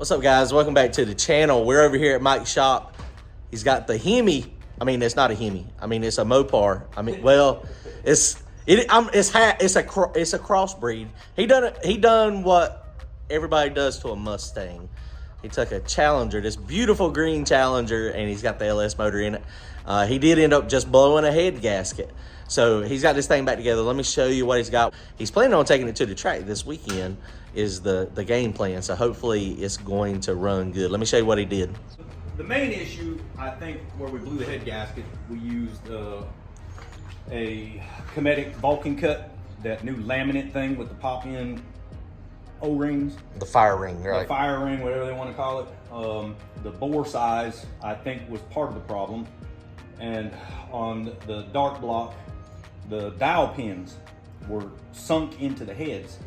What's up, guys? Welcome back to the channel. We're over here at Mike's shop. He's got the Hemi. I mean, it's not a Hemi. I mean, it's a Mopar. I mean, well, it's a crossbreed. He done what everybody does to a Mustang. He took a Challenger, this beautiful green Challenger, and he's got the LS motor in it. He did end up just blowing a head gasket. So he's got this thing back together. Let me show you what he's got. He's planning on taking it to the track this weekend is the game plan. So hopefully it's going to run good. Let me show you what he did. The main issue, I think, where we blew the head gasket, we used a Cometic Vulcan cut, that new laminate thing with the pop-in O-rings. The fire ring, right? The fire ring, whatever they want to call it. The bore size, I think, was part of the problem. And on the dark block, the dial pins were sunk into the heads,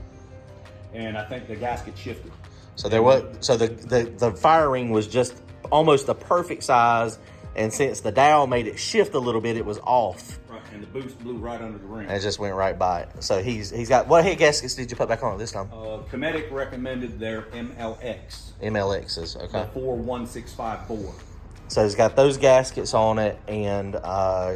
and I think the gasket shifted. So the fire ring was just almost the perfect size, and since the dial made it shift a little bit, it was off. Right, and the boost blew right under the ring. And it just went right by it. So he's got, what head gaskets did you put back on it this time? Cometic recommended their MLX. MLXs, okay. The 4165 bore. So he's got those gaskets on it, and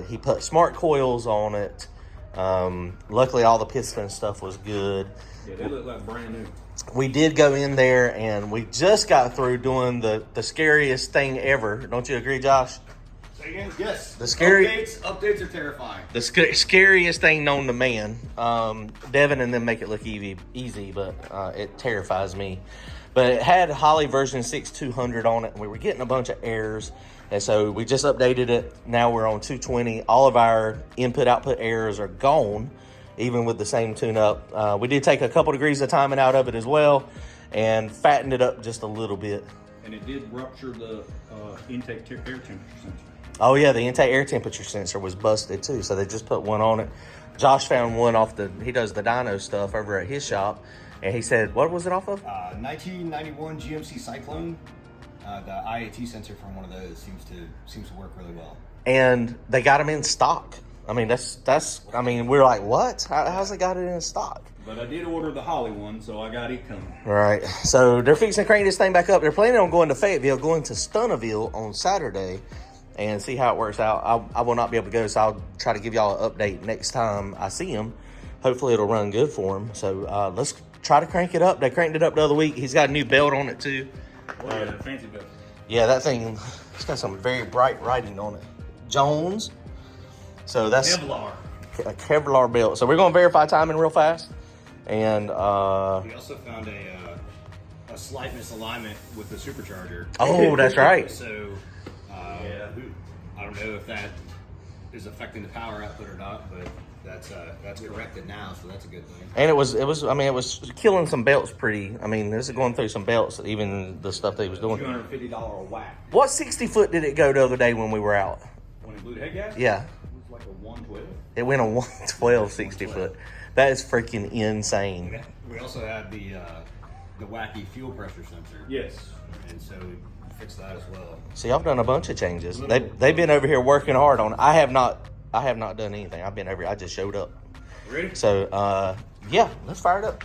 he put smart coils on it. Luckily, all the piston stuff was good. Yeah, they look like brand new. We did go in there, and we just got through doing the scariest thing ever. Don't you agree, Josh? Say again? Yes. The scary updates are terrifying. The scariest thing known to man. Devin and them make it look easy, but it terrifies me. But it had Holley version 6200 on it, and we were getting a bunch of errors. And so we just updated it. Now we're on 220. All of our input-output errors are gone, even with the same tune-up. We did take a couple degrees of timing out of it as well and fattened it up just a little bit. And it did rupture the intake air temperature sensor. Oh, yeah, the intake air temperature sensor was busted, too. So they just put one on it. Josh found one off he does the Dyno stuff over at his shop. And he said, what was it off of? 1991 GMC Cyclone. The IAT sensor from one of those seems to work really well. And they got them in stock. I mean, I mean, we're like, what? How's they got it in stock? But I did order the Holley one, so I got it coming. All right. So they're fixing to crank this thing back up. They're planning on going to Fayetteville, going to Stunnerville on Saturday, and see how it works out. I will not be able to go, so I'll try to give y'all an update next time I see him. Hopefully it'll run good for him. So let's try to crank it up. They cranked it up the other week. He's got a new belt on it too. Oh yeah, the fancy belt. Yeah, that thing, it's got some very bright writing on it. Jones. So that's Kevlar. A Kevlar belt. So we're going to verify timing real fast. And we also found a slight misalignment with the supercharger. Oh, that's right. So I don't know if that is affecting the power output or not, but that's corrected now, so that's a good thing. And it was killing some belts pretty. I mean, this is going through some belts, even the stuff that he was doing. $250 a whack. What 60 foot did it go the other day when we were out? When it blew the head gasket? Yeah. It was like a 112. It went a 112 60 foot. That is freaking insane. We also had the wacky fuel pressure sensor. Yes. And so we fixed that as well. See, I've done a bunch of changes. They've been over here working hard on it. I have not done anything. I've been over here. I just showed up. Ready? So, yeah, let's fire it up.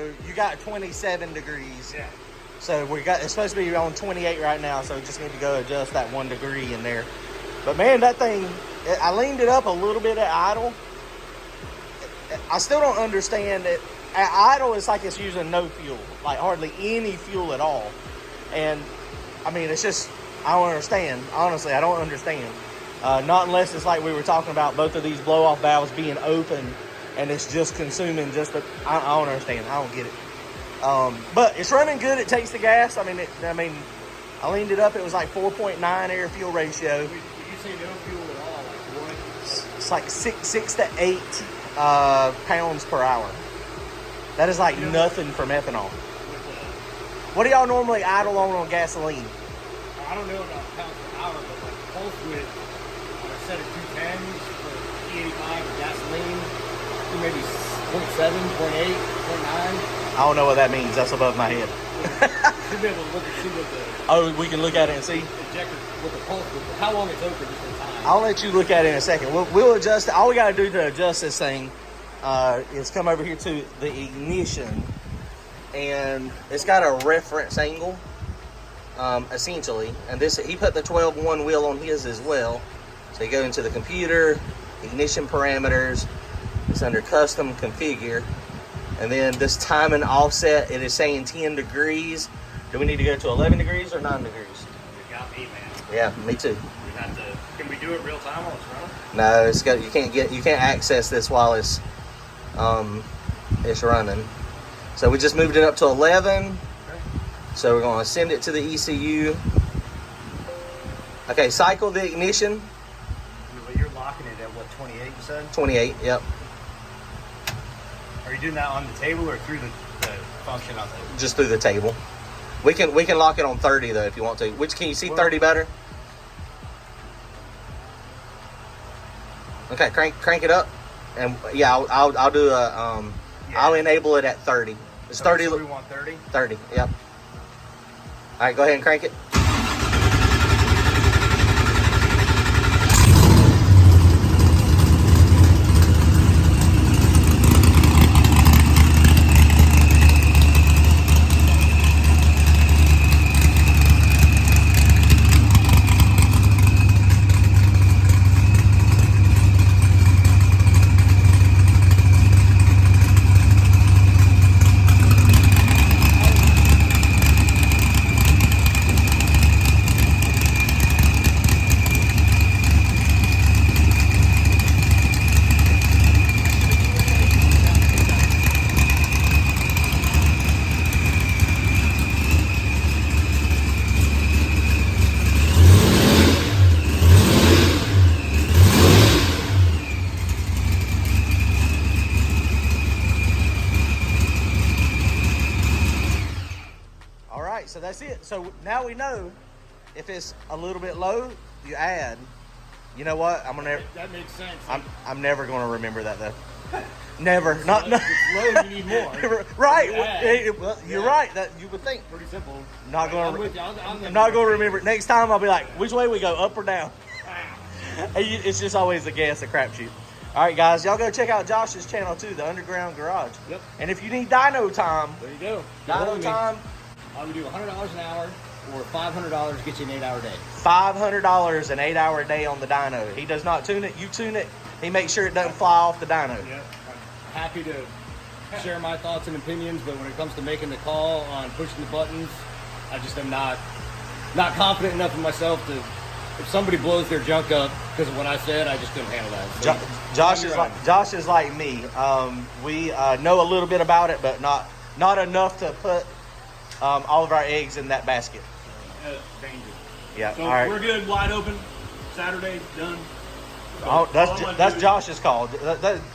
So you got 27 degrees. Yeah. So it's supposed to be on 28 right now, so we just need to go adjust that 1 degree in there. But man, that thing, I leaned it up a little bit at idle. I still don't understand it. At idle, it's like it's using no fuel, like hardly any fuel at all. And I mean, it's just, I don't understand. Honestly, I don't understand. Not unless it's like we were talking about both of these blow-off valves being open and it's just consuming I don't understand. I don't get it. But it's running good. It takes the gas. I mean, I leaned it up. It was like 4.9 air fuel ratio. When you say no fuel at all, like what? It's like 6 to 8 pounds per hour. That is like nothing from ethanol. What do y'all normally idle on gasoline? I don't know about pounds per hour, but like pulse width on a set of 210s for E85 or gasoline, maybe 0.7, 0.8, 0.9. I don't know what that means. That's above my head. You'll be able to look and see what the Oh, we can look at it and see? injector, what the pulse width, how long it's open just in time. I'll let you look at it in a second. We'll adjust it. All we got to do to adjust this thing is come over here to the ignition, and it's got a reference angle, essentially. And he put the 12-1 wheel on his as well. So you go into the computer, ignition parameters. It's under custom configure, and then this time and offset. It is saying 10 degrees. Do we need to go to 11 degrees or 9 degrees? You got me, man. Yeah, me too. We have to. Can we do it real time while it's running? No, you can't access this while it's running. So we just moved it up to 11. Okay. So we're going to send it to the ECU. Okay, cycle the ignition. But you're locking it at what, 28? You said 28. Yep. Are you doing that on the table or through the function on the? Just through the table. We can lock it on 30 though if you want to. Which can you see 30 better? Okay, crank it up, and yeah, I'll do a I'll enable it at 30. It's 30. So we want 30. 30. Yep. All right, go ahead and crank it. So that's it. So now we know if it's a little bit low, you add. You know what? That makes sense. I'm never going to remember that though. Never. Not. If it's low, you need more. Right. Well, you're right. That you would think. Pretty simple. Not going I'm to. with you. I'm not going to remember it. Next time I'll be like, which way we go, up or down? It's just always a guess, a crapshoot. All right, guys, y'all go check out Josh's channel too, the Underground Garage. Yep. And if you need dyno time, There you go. dyno time. I would do $100 an hour or $500 get you an 8-hour day. $500 an 8-hour day on the dyno. He does not tune it. You tune it. He makes sure it doesn't fly off the dyno. Yep. I'm happy to share my thoughts and opinions, but when it comes to making the call on pushing the buttons, I just am not confident enough in myself to. If somebody blows their junk up because of what I said, I just couldn't handle that. So, Josh is like me. We know a little bit about it, but not enough to put all of our eggs in that basket. Danger. Yeah. So all right. we're good, wide open. Saturday, done. Oh, that's Josh's call.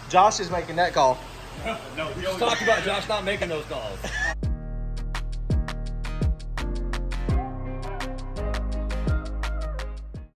Josh is making that call. No, we just talked about Josh not making those calls.